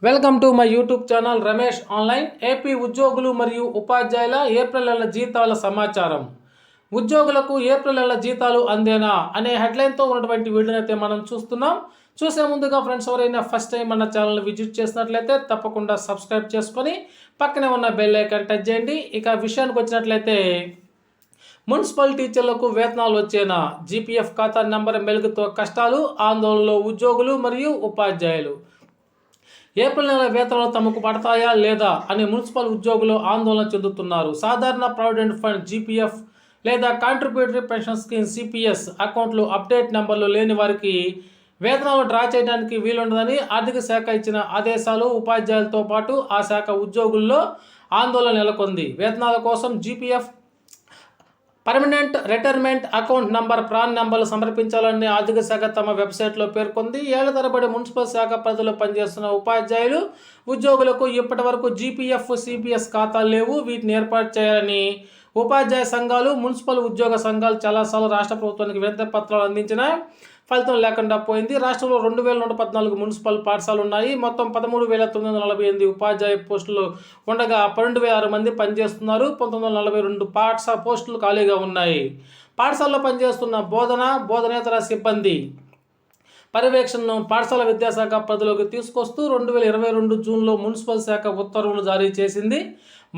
Welcome to my YouTube channel Ramesh online. AP ఉద్యోగులు మరియు ఉపాధ్యాయుల ఏప్రిల్ నెల జీతాల సమాచారం. ఉద్యోగులకు ఏప్రిల్ నెల జీతాలు అందేనా అనే హెడ్లైన్తో ఉన్నటువంటి వీడియోని అయితే మనం చూస్తున్నాం. చూసే ముందుగా ఫ్రెండ్స్ ఎవరైనా ఫస్ట్ టైం మన ఛానల్ని విజిట్ చేసినట్లయితే తప్పకుండా సబ్స్క్రైబ్ చేసుకొని పక్కనే ఉన్న బెల్ ఐకాన్ టచ్ చేయండి. ఇక విషయానికి వచ్చినట్లయితే మున్సిపల్ టీచర్లకు వేతనాలు వచ్చేనా? జీపీఎఫ్ ఖాతా నెంబర్ మెలుగుతో కష్టాలు, ఆందోళనలో ఉద్యోగులు మరియు ఉపాధ్యాయులు. ఏప్రిల్ నెల వేతనాలు తమకు పడతాయా లేదా అని మున్సిపల్ ఉద్యోగులు ఆందోళన చెందుతున్నారు. సాధారణ ప్రావిడెంట్ ఫండ్ జీపీఎఫ్ లేదా కాంట్రిబ్యూటరీ పెన్షన్ స్కీమ్ సిపిఎస్ అకౌంట్లు అప్డేట్ నెంబర్లు లేని వారికి వేతనాలు డ్రా చేయడానికి వీలుండదని ఆర్థిక శాఖ ఇచ్చిన ఆదేశాలు ఉపాధ్యాయులతో పాటు ఆ శాఖ ఉద్యోగుల్లో ఆందోళన నెలకొంది. వేతనాల కోసం GPF permanent retirement account number PRAN నంబర్లు సమర్పించాలని ఆర్థిక శాఖ తమ వెబ్సైట్లో పేర్కొంది. ఏళ్ల తరబడి మున్సిపల్ శాఖ పరిధిలో పనిచేస్తున్న ఉపాధ్యాయులు ఉద్యోగులకు ఇప్పటి వరకు జీపీఎఫ్ సిపిఎస్ ఖాతాలు లేవు. వీటిని ఏర్పాటు చేయాలని ఉపాధ్యాయ సంఘాలు, మున్సిపల్ ఉద్యోగ సంఘాలు చాలాసార్లు రాష్ట్ర ప్రభుత్వానికి వినతి పత్రాలు అందించిన ఫలితం లేకుండా పోయింది. రాష్ట్రంలో 2114 మున్సిపల్ పాఠశాలలు ఉన్నాయి. మొత్తం 13,948 ఉపాధ్యాయ పోస్టులు ఉండగా 12,006 మంది పనిచేస్తున్నారు. 1942 పోస్టులు ఖాళీగా ఉన్నాయి. పాఠశాలలో పనిచేస్తున్న బోధనేతర సిబ్బంది పర్యవేక్షణను పాఠశాల విద్యాశాఖ పరిధిలోకి తీసుకొస్తూ 2022 జూన్లో మున్సిపల్ శాఖ ఉత్తర్వులు జారీ చేసింది.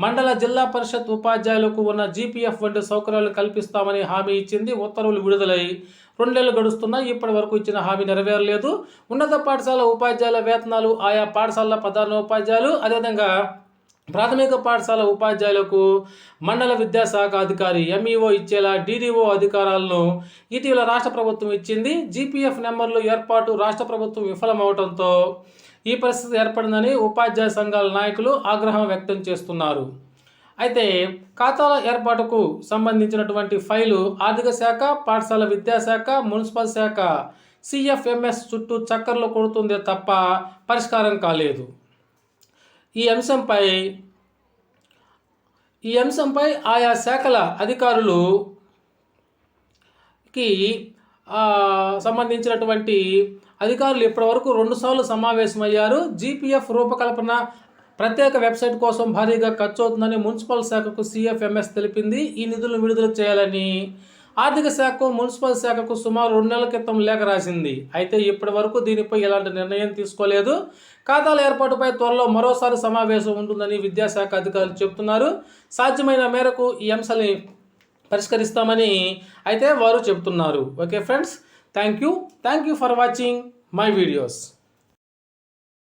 మండల, జిల్లా పరిషత్ ఉపాధ్యాయులకు ఉన్న జీపీఎఫ్ వంటి సౌకర్యాలు కల్పిస్తామని హామీ ఇచ్చింది. ఉత్తర్వులు విడుదలై 2 నెలలు గడుస్తున్నాయి. ఇప్పటి వరకు ఇచ్చిన హామీ నెరవేరలేదు. ఉన్నత పాఠశాల ఉపాధ్యాయుల వేతనాలు ఆయా పాఠశాలల ప్రధాన ఉపాధ్యాయులు, అదేవిధంగా ప్రాథమిక పాఠశాల ఉపాధ్యాయులకు మండల విద్యాశాఖ అధికారి ఎంఈఓ ఇచ్చేలా డీడీఓ అధికారాలను ఇటీవల రాష్ట్ర ప్రభుత్వం ఇచ్చింది. జీపీఎఫ్ నెంబర్లు ఏర్పాటు రాష్ట్ర ప్రభుత్వం విఫలమవడంతో ఈ పరిస్థితి ఏర్పడిందని ఉపాధ్యాయ సంఘాల నాయకులు ఆగ్రహం వ్యక్తం చేస్తున్నారు. అయితే ఖాతాల ఏర్పాటుకు సంబంధించినటువంటి ఫైలు ఆర్థిక శాఖ, పాఠశాల విద్యాశాఖ, మున్సిపల్ శాఖ సిఎఫ్ఎంఎస్ చుట్టూ చక్కర్లు కొడుతుందే తప్ప పరిష్కారం కాలేదు. ఈ అంశంపై ఆయా శాఖల అధికారులకి సంబంధించినటువంటి అధికారులు ఇప్పటివరకు 2 సార్లు సమావేశమయ్యారు. జీపీఎఫ్ రూపకల్పన ప్రత్యేక వెబ్సైట్ కోసం భారీగా ఖర్చు అవుతుందని మున్సిపల్ శాఖకు సిఎఫ్ఎంఎస్ తెలిపింది. ఈ నిధులను విడుదల చేయాలని ఆర్థిక శాఖకు, మున్సిపల్ శాఖకు సుమారు 2 నెలల క్రితం లేఖ రాసింది. అయితే ఇప్పటి వరకు దీనిపై ఎలాంటి నిర్ణయం తీసుకోలేదు. ఖాతాల ఏర్పాటుపై త్వరలో మరోసారి సమావేశం ఉంటుందని విద్యాశాఖ అధికారులు చెబుతున్నారు. సాధ్యమైన మేరకు ఈ అంశాన్ని పరిష్కరిస్తామని అయితే వారు చెబుతున్నారు. Okay friends, thank you for watching my videos.